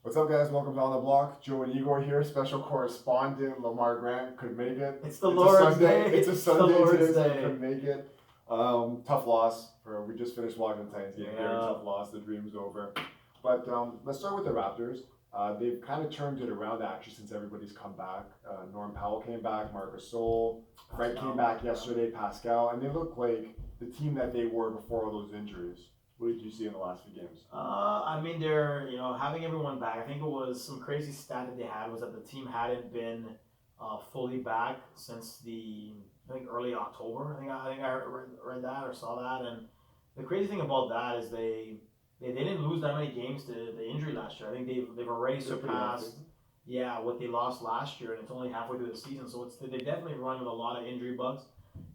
What's up, guys? Welcome to On the Block. Joe and Igor here. Special correspondent Lamar Grant couldn't make it. It's the Lord's Day. It's a Sunday today, so he Day. couldn't make it. Tough loss. We just finished watching the Titans game. Yeah. Very tough loss. The dream's over. But let's start with the Raptors. They've kind of turned it around actually since everybody's come back. Norm Powell came back. Marcus Gasol. Fred came back yesterday. Pascal, and they look like the team that they were before all those injuries. What did you see in the last few games? They're having everyone back. I think it was some crazy stat that they had was that the team hadn't been fully back since early October. I think I read that or saw that. And the crazy thing about that is they didn't lose that many games to the injury last year. I think they've already surpassed what they lost last year, and it's only halfway through the season. So they definitely run with a lot of injury bugs.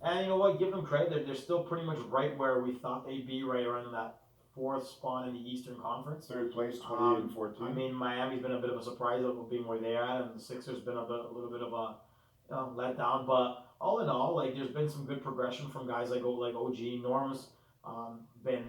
And you know what? Give them credit. They're still pretty much right where we thought they'd be, right around that fourth spot in the Eastern Conference. Third place, 28-14. I mean, Miami's been a bit of a surprise of being where they're at, and the Sixers been a little bit of a letdown. But all in all, there's been some good progression from guys like OG. Norm's been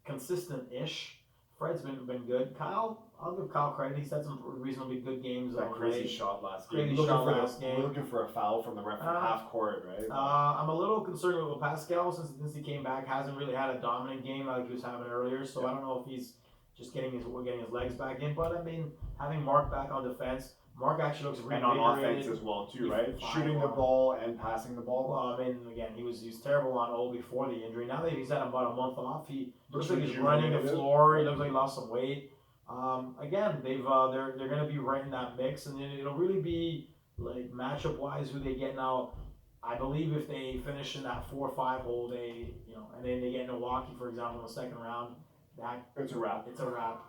consistent-ish. Fred's been good. Kyle, I'll give Kyle credit. He's had some reasonably good games. That crazy shot last game. We're looking for a foul from the ref from half court, right? I'm a little concerned with Pascal since he came back. Hasn't really had a dominant game like he was having earlier. So I don't know if he's just getting his legs back in. But I mean, having Mark back on defense, Mark actually looks and on offense as well too, right? Shooting the ball and passing the ball. Well, I mean, again, he was terrible on O before the injury. Now that he's had about a month off, he looks like he's running the floor. He looks like he lost some weight. Again, they're going to be right in that mix, and it'll really be like matchup wise who they get now. I believe if they finish in that 4-5 hole, and then they get Milwaukee, for example, in the second round, it's a wrap. It's a wrap.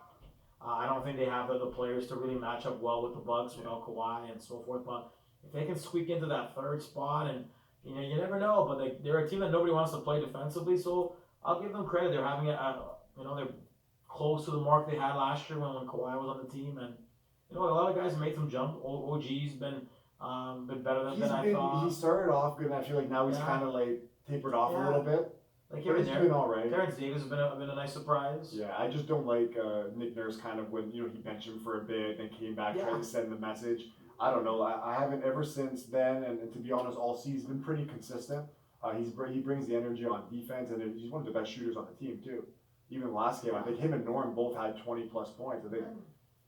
I don't think they have the players to really match up well with the Bucks without Kawhi and so forth. But if they can squeak into that third spot, and you never know. But they're a team that nobody wants to play defensively, so I'll give them credit. They're having they're close to the mark they had last year when Kawhi was on the team, and a lot of guys made some jump. OG's been better than I thought. He started off good, and I feel like now he's kind of tapered off a little bit. He's been all right. Terrence Davis has been a nice surprise. Yeah, I just don't like Nick Nurse kind of when he benched him for a bit, then came back trying to send the message. I don't know. I haven't ever since then, and to be honest, all season been pretty consistent. He brings the energy on defense, and he's one of the best shooters on the team too. Even last game, I think him and Norm both had 20+ points. I think.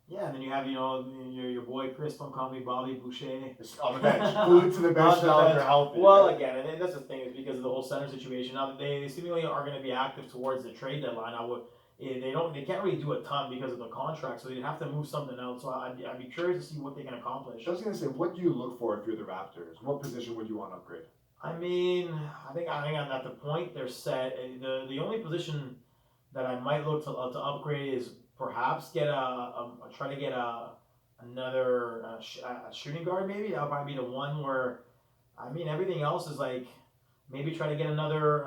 Yeah, and then you have your boy Chris from Bobby Boucher on the bench, glued to the bench now they're healthy. Well, again, and that's the thing is because of the whole center situation. Now they seemingly are going to be active towards the trade deadline. They can't really do a ton because of the contract, so they'd have to move something out. So I'd be curious to see what they can accomplish. I was going to say, what do you look for if you're the Raptors? What position would you want to upgrade? I mean, I think at the point they're set. The only position that I might look to upgrade is perhaps try to get another shooting guard maybe. That would probably be the one where, I mean, everything else is maybe try to get another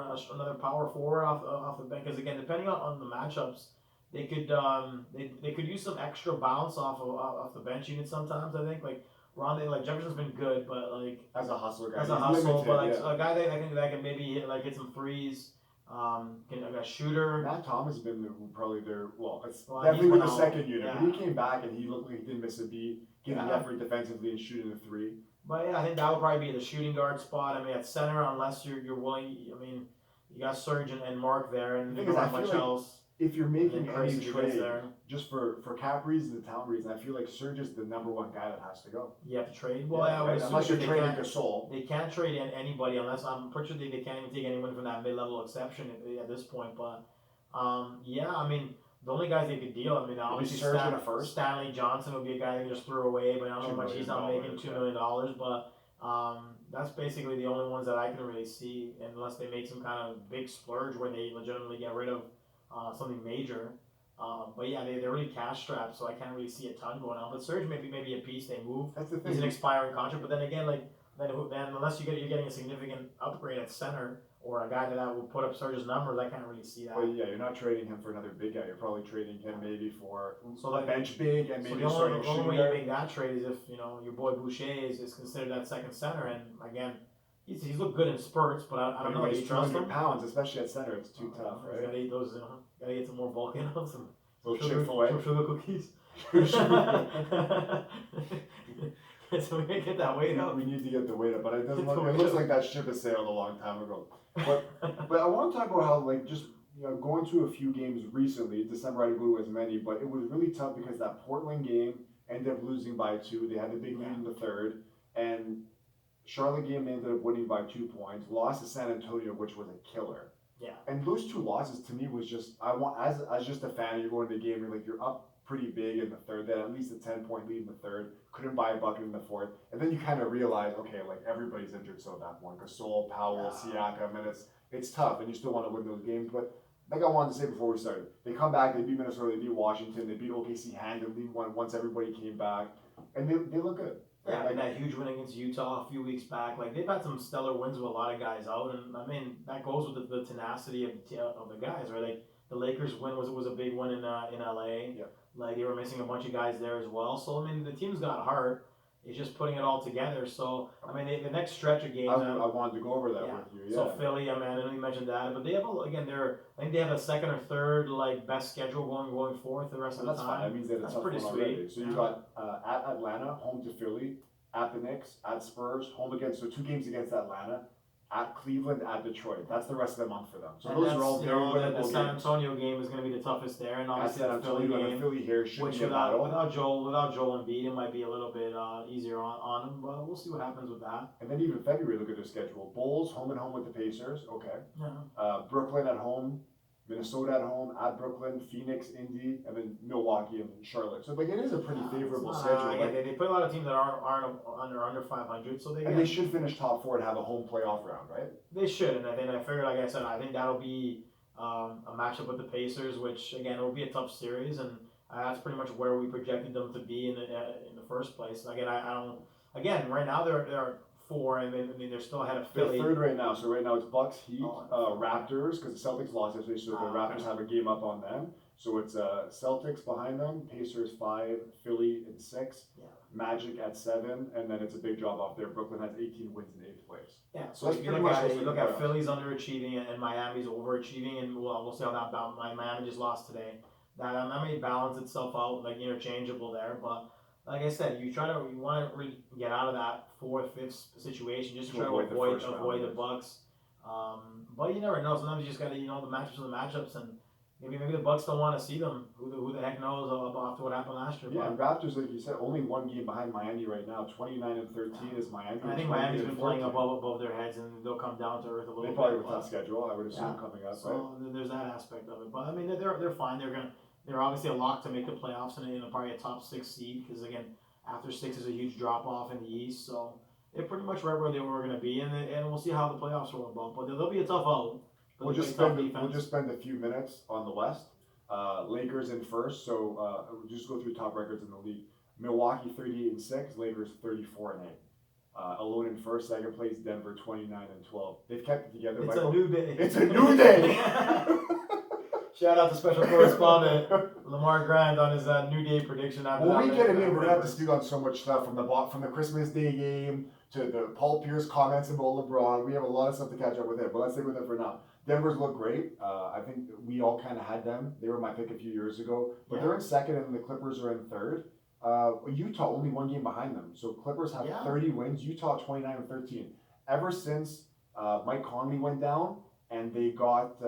power forward off the bench, because again, depending on the matchups, they could use some extra bounce off the bench unit sometimes. I think Jefferson's been good, but as a hustler guy, a guy that can maybe hit some threes. A shooter. Matt Thomas has been probably definitely with the second unit. But he came back and he looked like he didn't miss a beat, giving effort defensively and shooting the three. But I think that would probably be the shooting guard spot. I mean, at center, unless you're willing. I mean, you got Serge and Mark there, and you don't have much else. If you're making any trade, just for cap reasons and talent reasons, I feel like Serge is the number one guy that has to go. You have to trade? Well, unless you're trading Gasol. They can't trade anybody unless I'm pretty sure they can't even take anyone from that mid-level exception at this point. But, I mean, the only guys they could deal, I mean, obviously Stanley Johnson would be a guy they can just throw away, but I don't know how much he's not making $2 million. But that's basically the only ones that I can really see, unless they make some kind of big splurge where they legitimately get rid of something major. But yeah, they're really cash strapped, so I can't really see a ton going on. But Serge maybe a piece they move. That's the thing. He's an expiring contract, but then again, then unless you're getting a significant upgrade at center or a guy that will put up Serge's numbers, I can't really see that. Well, yeah, you're not trading him for another big guy. You're probably trading him maybe for a bench big and maybe the only way you make that trade is if your boy Boucher is considered that second center, and again. He's looked good in spurts, but I don't know. He's 200 pounds, especially at center. It's too tough, right? Gotta eat those. Gotta get some more bulk in on some Chick-fil-A sugar cookies. So we can get that weight up. We need to get the weight up, but it doesn't. It looks like that ship has sailed a long time ago. But I want to talk about how like just going to a few games recently. December I didn't go to as many, but it was really tough because that Portland game ended up losing by 2. They had the big lead in the third, and Charlotte game they ended up winning by 2 points. Lost to San Antonio, which was a killer. Yeah. And those 2 losses to me was just as just a fan, you're going to the game, you're up pretty big in the third. They had at least a 10-point lead in the third. Couldn't buy a bucket in the fourth, and then you kind of realize, okay, like everybody's injured. So at that point, Gasol, Powell, Siakam, and it's tough, and you still want to win those games. But like I wanted to say before we started, they come back, they beat Minnesota, they beat Washington, they beat OKC handedly once everybody came back, and they look good. Yeah, like that huge win against Utah a few weeks back. Like they've had some stellar wins with a lot of guys out, and I mean that goes with the tenacity of the guys, right? Like the Lakers win was a big win in LA. Yeah. Like they were missing a bunch of guys there as well. So I mean the team's got heart. It's just putting it all together. So I mean the next stretch of games. I wanted to go over that with you. Yeah. So Philly, I mean I know you mentioned that, but they have I think they have a second or third like best schedule going forth the rest of the time. Fine. That means that it's that's pretty sweet. Already. So you got at Atlanta, home to Philly, at the Knicks, at Spurs, home against 2 games against Atlanta, at Cleveland, at Detroit. That's the rest of the month for them. So and those are all very winnable the games. San Antonio game is going to be the toughest there, and obviously San the Philly Antonio game, Philly here should which be without Joel Embiid, it might be a little bit easier on him, but we'll see what happens with that. And then even February, look at their schedule: Bulls home and home with the Pacers. Okay. Yeah. Brooklyn at home, Minnesota at home, at Brooklyn, Phoenix, Indy, and then Milwaukee and Charlotte. So like it is a pretty favorable schedule. Yeah, they put a lot of teams that aren't under 500, so they should finish top 4 and have a home playoff round, right? They should, and I figured, like I said, I think that'll be a matchup with the Pacers, which again will be a tough series, and that's pretty much where we projected them to be in the first place. Again, I don't. Again, right now they're 4, and they're still ahead of Philly. They're 3rd right now. So right now it's Bucks, Heat, Raptors, because the Celtics lost yesterday, so the Raptors have a game up on them. So it's Celtics behind them, Pacers 5, Philly in 6, Magic at 7, and then it's a big drop off there. Brooklyn has 18 wins in 8th place. Yeah. So if you look at Philly's underachieving and Miami's overachieving, and we'll see how that balance. Miami just lost today. That may balance itself out, like interchangeable there, but. Like I said, you want to really get out of that 4th, 5th situation just to try to avoid the Bucks. But you never know. Sometimes you just got to the matchups are the matchups, and maybe the Bucks don't want to see them. Who the heck knows after what happened last year? Yeah, and Raptors, like you said, only 1 game behind Miami right now. 29-13 is Miami. I think Miami's been playing above their heads, and they'll come down to earth a little bit. They probably have a tough schedule, I would assume, coming up. So there's that aspect of it. But I mean, they're fine. They're obviously a lock to make the playoffs and probably a top 6 seed because again, after 6 is a huge drop off in the East, so they're pretty much right where they were going to be, and we'll see how the playoffs roll about. But they'll be a tough out. We'll just spend a few minutes on the West. Lakers in first, so we'll just go through top records in the league. Milwaukee 38-6, Lakers 34-8. Alone in first, second place, Denver 29-12. They've kept it together. It's a new day. It's a new day. Shout out to special correspondent Lamar Grant on his New Day prediction. When we get him in, we're going to have to speak on so much stuff from the Christmas Day game to the Paul Pierce comments about LeBron. We have a lot of stuff to catch up with it, but let's stick with it for now. Denver's look great. I think we all kind of had them. They were my pick a few years ago, but they're in second, and the Clippers are in third. Utah only 1 game behind them, so Clippers have 30 wins. Utah 29-13. Ever since Mike Conley went down, and they got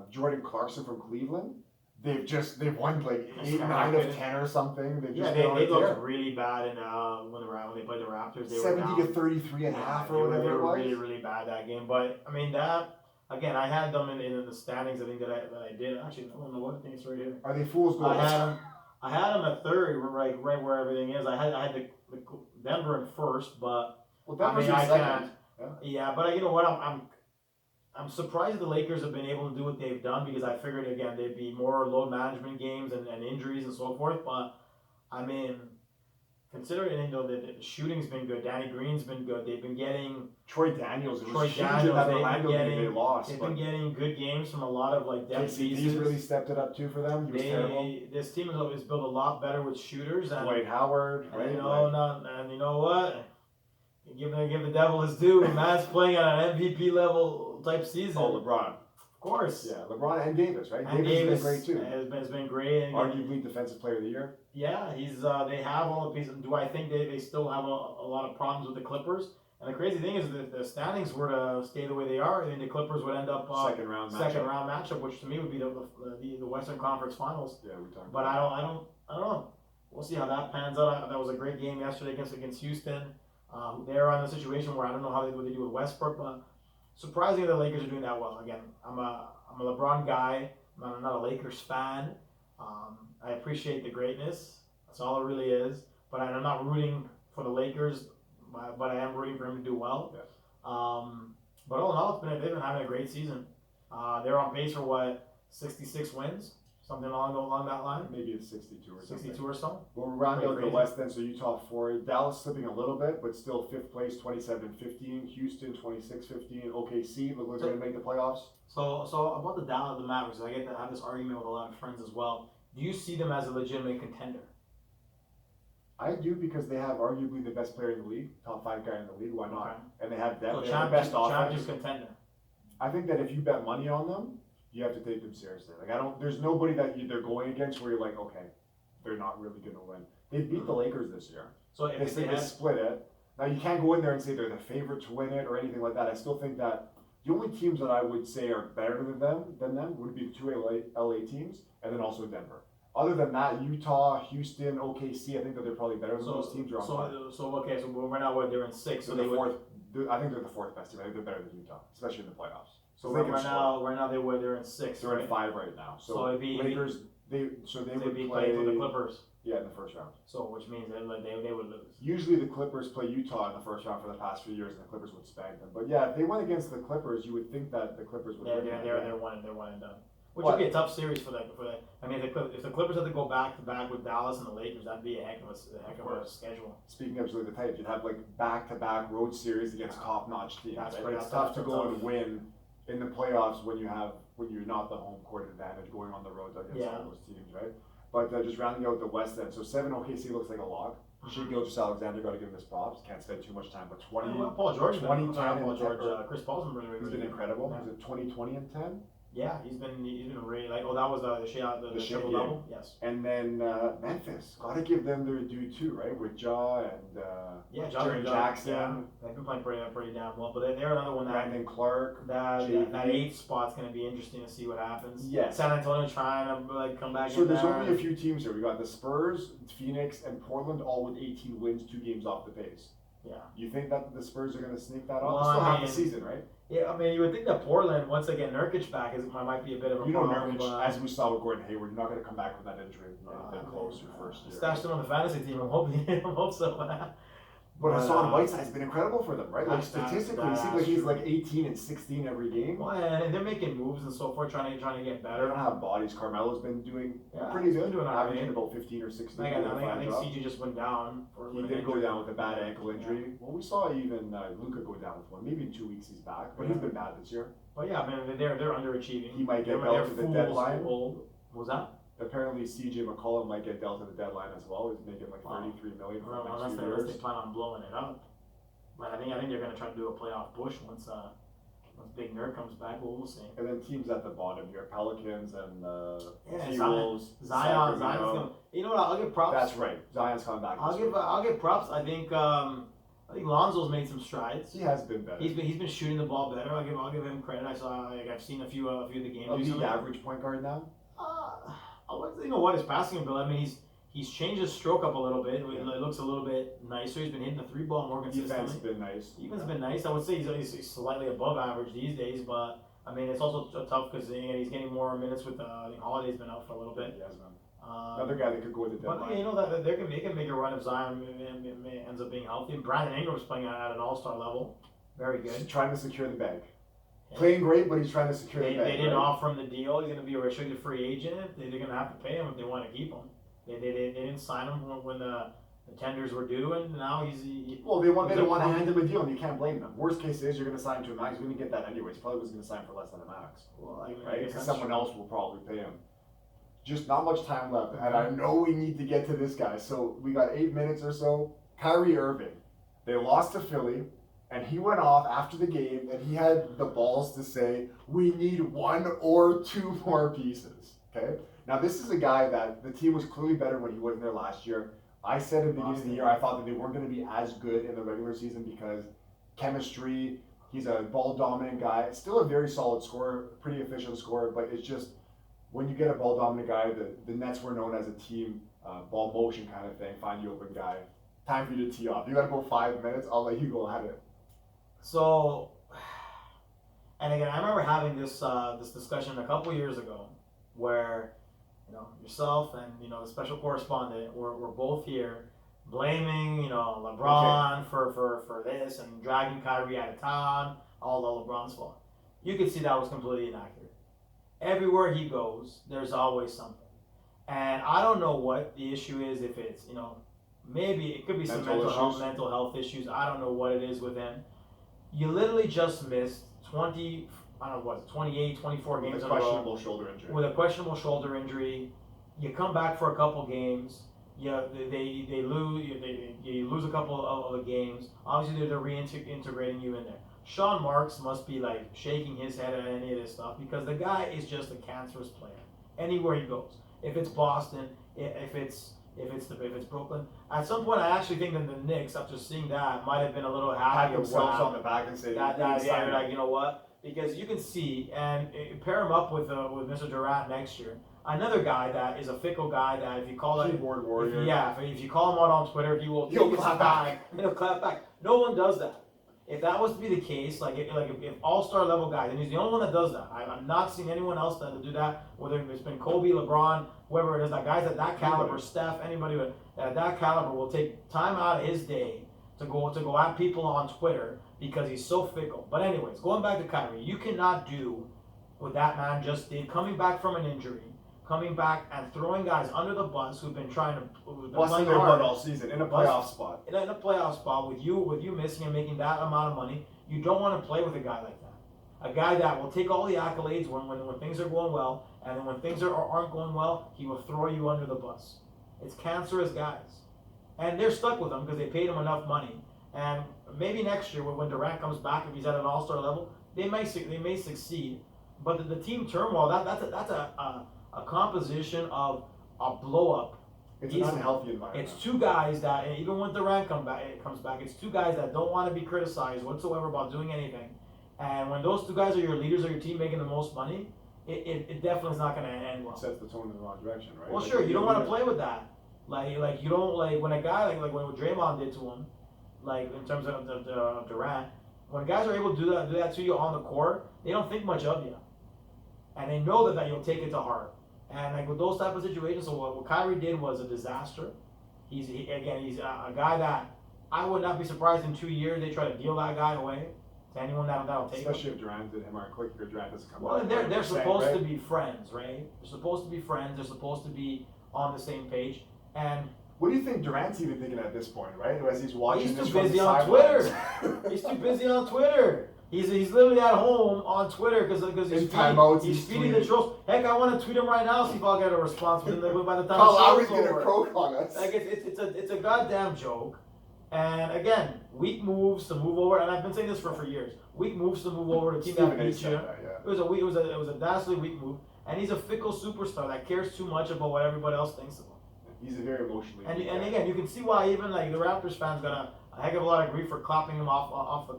Jordan Clarkson from Cleveland. They've won like 8, 9 of 10 or something. They looked really bad in when they played the Raptors. They 70 to 33 and a half or whatever. They were really bad that game. But I mean that again, I had them in the standings. I think that I did actually. I don't know what I think it's right here. Are they fools goals? I had them at 3rd, right where everything is. I had the Denver in first, but Denver's in second. Yeah, but you know what? I'm surprised the Lakers have been able to do what they've done because I figured, again, there'd be more load management games and injuries and so forth. But, I mean, considering the shooting's been good, Danny Green's been good. They've been getting Troy Daniels. They've been getting good games from a lot of depth pieces. He's really stepped it up too for them. He was terrible. This team is built a lot better with shooters. And, Dwight Howard, right? And you know what? Give the devil his due. Man's playing at an MVP level type season. Oh, LeBron. course. Yeah, LeBron and Davis, right? And Davis has been great too. Has been great. And Arguably Defensive Player of the Year. yeah, he's they have all the pieces. Do I think they still have a lot of problems with the Clippers? And the crazy thing is that the standings were to stay the way they are, I mean, the Clippers would end up second round matchup, which to me would be the Western Conference Finals. Yeah, we talked. But I don't know. We'll see how that pans out. That was a great game yesterday against Houston. They're in a situation where I don't know what they do with Westbrook, but surprisingly the Lakers are doing that well. Again, I'm a LeBron guy. I'm not a Lakers fan. I appreciate the greatness. That's all it really is. But I'm not rooting for the Lakers, but I am rooting for him to do well. Yes. But all in all, they've been having a great season. They're on pace for 66 wins, something along that line. Maybe it's 62 or something. 62 or so. Well, we're rounding out the West then, so Utah 4. Dallas slipping a little bit, but still 5th place, 27-15. Houston 26-15. OKC look like they're going to make the playoffs. So about the Mavericks, I get to have this argument with a lot of friends as well. Do you see them as a legitimate contender? I do, because they have arguably the best player in the league, top 5 guy in the league. Why not? Okay. And they have depth. So they have the best offense. Championship contender. I think that if you bet money on them, you have to take them seriously. There's nobody that they're going against where you're like, okay, they're not really going to win. They beat the Lakers this year. So if they split it. Now you can't go in there and say they're the favorite to win it or anything like that. I still think that the only teams that I would say are better than them would be the 2 LA teams, and then also Denver. Other than that, Utah, Houston, OKC, I think that they're probably better than those teams. So right now they're in 6th. So they're the 4th. I think they're the 4th best team. I think they're better than Utah, especially in the playoffs. So right now they're in 6th. They're in 5 right now. So it'd be Lakers. They would play for the Clippers. Yeah, in the first round. So which means they would lose. Usually the Clippers play Utah in the first round for the past few years, and the Clippers would spank them. But yeah, if they went against the Clippers, you would think that the Clippers would. They're one and done. Which would be a tough series for that. I mean, if the Clippers had to go back to back with Dallas and the Lakers, that'd be a heck of a schedule. Speaking of the type, you'd have back to back road series against top notch teams. It's That's tough to go and win in the playoffs when you're not the home court advantage going on the road against all those teams, right? But just rounding out the West then, so 7 OKC looks like a lock. Shea Gilgeous-Alexander, got to give him his props. Can't spend too much time, but 20. Paul George, 20, 10, Chris Paul's been really he's been incredible. Yeah. Is it 20, 20, and 10? Yeah, he's been really that was the triple double. Yes. And then Memphis, got to give them their due too, right? With Ja and Jaren Jackson. Yeah, they've been playing pretty damn well, but they're another one that. Brandon Clark. That 8th spot's going to be interesting to see what happens. Yes. San Antonio trying to come back. So there's only a few teams here. We got the Spurs, Phoenix, and Portland, all with 18 wins, 2 games off the pace. Yeah. You think that the Spurs are going to sneak that off? Well, Still half the season, right? Yeah, I mean, you would think that Portland, once they get Nurkic back, might be a bit of a problem. Nurkic, as we saw with Gordon Hayward, not going to come back from that injury anything close to first year. Stashed him on the fantasy team. I'm hoping so. But Hassan Whiteside's been incredible for them, right? Statistically, it seems like he's 18 and 16 every game. Well, and they're making moves and so forth, trying to get better. They don't have bodies. Carmelo's been doing pretty good, averaging about 15 or 16. I think CJ just went down. He did go down with a bad ankle injury. Yeah. Well, we saw even Luka go down with one. Maybe in 2 weeks he's back, but he's been bad this year. But yeah, I mean, they're underachieving. He might get dealt to the deadline. What was that? Apparently, CJ McCollum might get dealt to the deadline as well. He's making $33 million for the next 2 years. Unless they plan on blowing it up. But I think they're going to try to do a playoff push once Big Nerd comes back. We'll see. And then teams at the bottom here, Pelicans and Wolves. Zion's going to. You know what? I'll give props. That's right. Zion's coming back. I'll give props. I think Lonzo's made some strides. He has been better. He's been shooting the ball better. I'll give him credit. I've seen a few of the games. Is he average point guard now? You know what? His passing ability. I mean, he's changed his stroke up a little bit. It looks a little bit nicer. He's been hitting the 3-ball more consistently. Defense has been nice. Defense has been nice. I would say he's slightly above average these days, but I mean it's also tough because he's getting more minutes with. I think Holiday's been out for a little bit. He has been. Another guy that could go with the deadline. But you know that they can make a run if Zion ends up being healthy. Brandon Ingram's playing at an all-star level. Very good. He's trying to secure the bag. Yeah. Playing great, but he's trying to secure the bag. They didn't offer him the deal. He's going to be a restricted free agent. They're going to have to pay him if they want to keep him. They didn't sign him when the tenders were due, and now he's. They didn't want to hand him a deal, and you can't blame them. Worst case is you're going to sign to a max. We didn't get that anyways. Probably was going to sign for less than a max. Well, right? Because someone else will probably pay him. Just not much time left, and I know we need to get to this guy. So we got 8 minutes or so. Kyrie Irving, they lost to Philly, And he went off after the game, and he had the balls to say, "We need one or two more pieces." Okay. Now this is a guy that the team was clearly better when he wasn't there last year. I said at the beginning of the year I thought that they weren't going to be as good in the regular season because chemistry. He's a ball dominant guy. Still a very solid scorer, pretty efficient scorer, but it's just when you get a ball dominant guy, the Nets were known as a team ball motion kind of thing. Find the open guy. Time for you to tee off. You got to go 5 minutes. I'll let you go at it. So, and again, I remember having this discussion a couple years ago, where yourself and the special correspondent were both here, blaming LeBron for this and dragging Kyrie out of town, all LeBron's fault. You could see that was completely inaccurate. Everywhere he goes, there's always something, and I don't know what the issue is. If it's maybe it could be some mental health issues. I don't know what it is with him. You literally just missed 28, 24 games with a in a row. Questionable shoulder injury. With a questionable shoulder injury. You come back for a couple games. They lose. You lose a couple of the games. Obviously, they're reintegrating you in there. Sean Marks must be like shaking his head at any of this stuff because the guy is just a cancerous player. Anywhere he goes, if it's Boston, if it's Brooklyn. At some point, I actually think that the Knicks, after seeing that, might have been a little happy. Pat themselves on the back and say, like, you know what? Because you can see, and pair him up with Mr. Durant next year. Another guy that is a fickle guy that if you call that keyboard warrior, if you call him out on Twitter, he'll clap back. He'll clap back. No one does that. If that was to be the case, if all-star level guys, and he's the only one that does that. I'm not seeing anyone else that will do that. Whether it's been Kobe, LeBron, whoever it is, that guys at that caliber, Steph, anybody at that caliber will take time out of his day to go at people on Twitter because he's so fickle. But anyways, going back to Kyrie, you cannot do what that man just did, coming back from an injury. Coming back and throwing guys under the bus who've been busting their butt all season in a playoff spot. In a playoff spot with you missing and making that amount of money, you don't want to play with a guy like that. A guy that will take all the accolades when things are going well, and then when things aren't going well, he will throw you under the bus. It's cancerous guys, and they're stuck with him because they paid him enough money. And maybe next year when Durant comes back, if he's at an all-star level, they may succeed. But the team turmoil that's a composition of a blow-up. It's an unhealthy environment. It's two guys that, even when Durant comes back, it's two guys that don't want to be criticized whatsoever about doing anything. And when those two guys are your leaders of your team making the most money, it definitely is not going to end well. It sets the tone in the wrong direction, right? Well, sure, you don't want to play with that. Like you don't when a guy like what Draymond did to him, in terms of Durant, when guys are able to do that to you on the court, they don't think much of you, and they know that you'll take it to heart. And with those type of situations, so what Kyrie did was a disaster. He's a guy that I would not be surprised in 2 years they try to deal that guy away to anyone that'll take him. Especially if Durant did him or quick or Durant doesn't come back. Well, and they're supposed to be friends, right? They're supposed to be friends. They're supposed to be on the same page. And what do you think Durant's even thinking at this point, right? As he's watching he's too busy on Twitter. He's too busy on Twitter. He's literally at home on Twitter because he's feeding the trolls. Heck, I want to tweet him right now, see if I'll get a response from him by the time Lowry's gonna croak on us. It's a goddamn joke. And again, weak moves to move over, and I've been saying this for years. Weak moves to move over to team that beats you. It was a dastardly weak move, and he's a fickle superstar that cares too much about what everybody else thinks of him. He's a very emotionally. And again, you can see why even the Raptors fans got a heck of a lot of grief for clapping him off the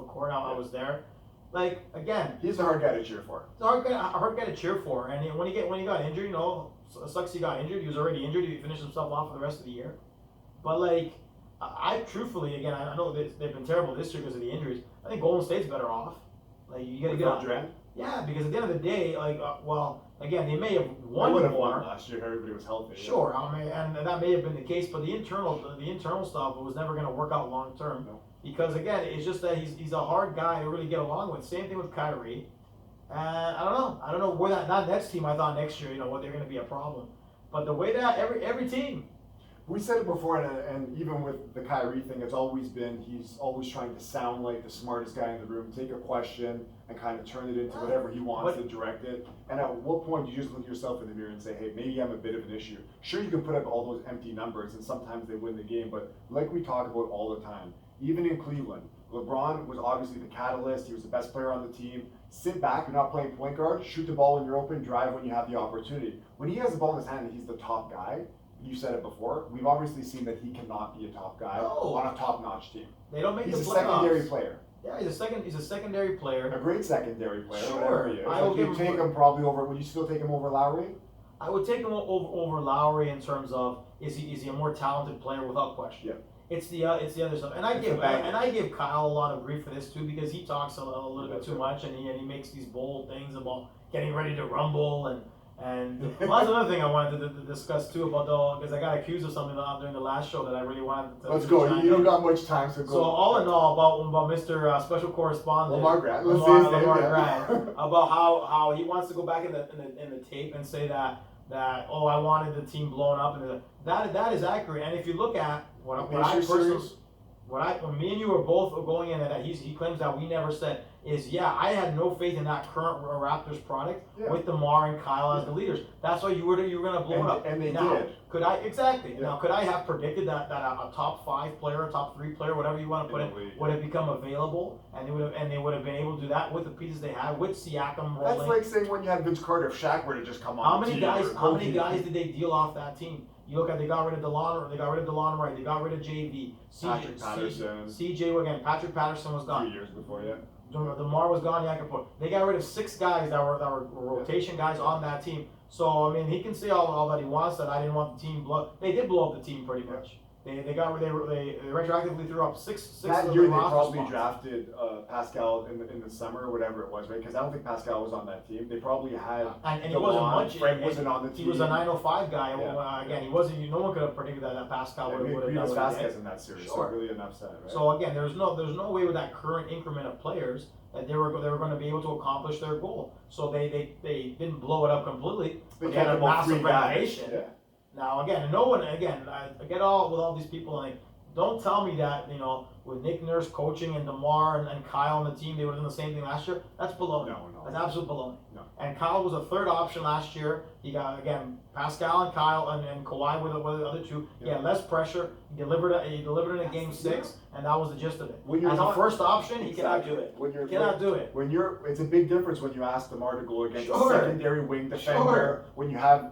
court. I was there. Again, he's a hard guy to cheer for. It's a hard guy to cheer for. And when he got injured, it sucks he got injured. He was already injured. He finished himself off for the rest of the year. But I truthfully, again, I know they've been terrible this year because of the injuries. I think Golden State's better off. You got to get on Durant. Yeah, because at the end of the day, again, they may have won more last year. Everybody was healthy. Sure, and that may have been the case, but the internal stuff was never going to work out long term. No. Because again, it's just that he's a hard guy to really get along with. Same thing with Kyrie. And I don't know where that not next team. I thought next year, what they're going to be a problem. But the way that every team. We said it before, and even with the Kyrie thing, it's always been he's always trying to sound like the smartest guy in the room, take a question and kind of turn it into whatever he wants to direct it. And at what point do you just look yourself in the mirror and say, hey, maybe I'm a bit of an issue? Sure, you can put up all those empty numbers, and sometimes they win the game, but like we talk about all the time, even in Cleveland, LeBron was obviously the catalyst. He was the best player on the team. Sit back, you're not playing point guard, shoot the ball when you're open, drive when you have the opportunity. When he has the ball in his hand and he's the top guy, you said it before, we've obviously seen that he cannot be a top guy on a top-notch team. They don't make he's the a playoffs. Secondary player. Yeah, he's a secondary player. A great secondary player, Sure. whatever he is. I will you take him probably over, would you still take him over Lowry? I would take him over Lowry in terms of is he a more talented player without question. Yeah. It's the other stuff, and I give Kyle a lot of grief for this too because he talks a little bit too much and he makes these bold things about getting ready to rumble and well, that's another thing I wanted to discuss too about because I got accused of something during the last show that I really wanted to. Let's go. You don't got much time, so go. So all in all, about Mr. Special Correspondent Lamar Grant, about how he wants to go back in the tape and say that I wanted the team blown up and that is accurate. And if you look at when me and you were both going in that he claims that we never said is I had no faith in that current Raptors product with DeMar and Kyle as the leaders. That's why you were going to blow it up. And they now, did. Could I Now could I have predicted that a top 5 player, a top 3 player, whatever you want to put it, would have become available and they would have been able to do that with the pieces they had with Siakam rolling. That's like saying when you had Vince Carter, if Shaq were to just come on. How many guys did they deal off that team? You look at they got rid of DeLon Wright, they got rid of JV, Patrick Patterson, CJ again. Patrick Patterson was gone. 3 years before, DeMar was gone. They got rid of 6 guys that were rotation guys on that team. So I mean, he can say all that he wants that I didn't want the team blow. They did blow up the team pretty much. They retroactively threw up six. That year they probably drafted Pascal in the summer or whatever it was, right? Because I don't think Pascal was on that team. They probably had and he wasn't much. Frank wasn't on the team. He was a 905 guy. Again, he wasn't. No one could have predicted that Pascal would have done Vasquez in that series. So really enough said, right? So again, there's no way with that current increment of players that they were going to be able to accomplish their goal. So they didn't blow it up completely. They had a massive renovation. Now again, I get all these people like, don't tell me that with Nick Nurse coaching and DeMar and Kyle on the team they would have done the same thing last year. That's baloney. No. That's absolute baloney. No. And Kyle was a third option last year. He got again Pascal and Kyle and Kawhi with the other two. He had less pressure. He delivered in a game 6, and that was the gist of it. As a first option, he cannot do it. It's a big difference when you ask DeMar to go against a secondary wing defender. When you have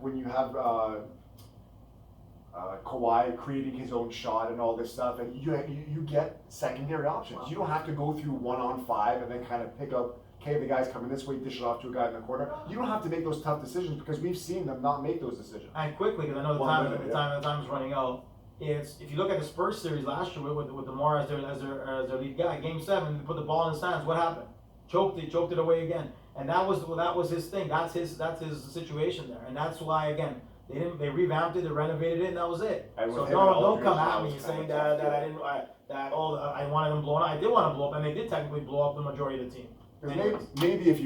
Kawhi creating his own shot and all this stuff, and you get secondary options. You don't have to go through 1-on-5 and then kind of pick up, okay, the guy's coming this way, dish it off to a guy in the corner. You don't have to make those tough decisions because we've seen them not make those decisions. And quickly, because I know the time is running out. If you look at the Spurs series last year with DeMar as their lead guy, Game 7, they put the ball in his hands. What happened? Choked it away again, and that was his thing. That's his situation there, and that's why again. They revamped it, they renovated it, and that was it. So don't come at me saying that I wanted them blown up. I did want to blow up, and they did technically blow up the majority of the team. Maybe if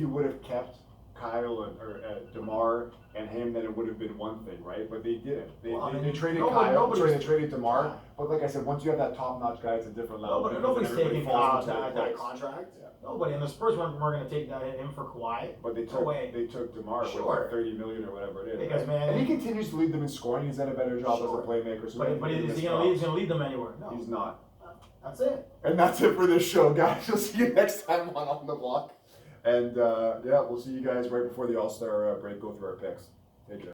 you would have kept Kyle or DeMar and him, then it would have been one thing, right? But they didn't. They traded Kyle, they traded DeMar. But like I said, once you have that top-notch guy, it's a different level. Nobody's taking Kyle that contract. Nobody, and the Spurs weren't going to take him for Kawhi. But they took DeMar with $30 million or whatever it is. Because and he continues to lead them in scoring. He's done a better job as a playmaker. So but is he going to lead them anywhere? No. He's not. That's it. And that's it for this show, guys. We'll see you next time on the block. And we'll see you guys right before the All-Star break. Go through our picks. Take care.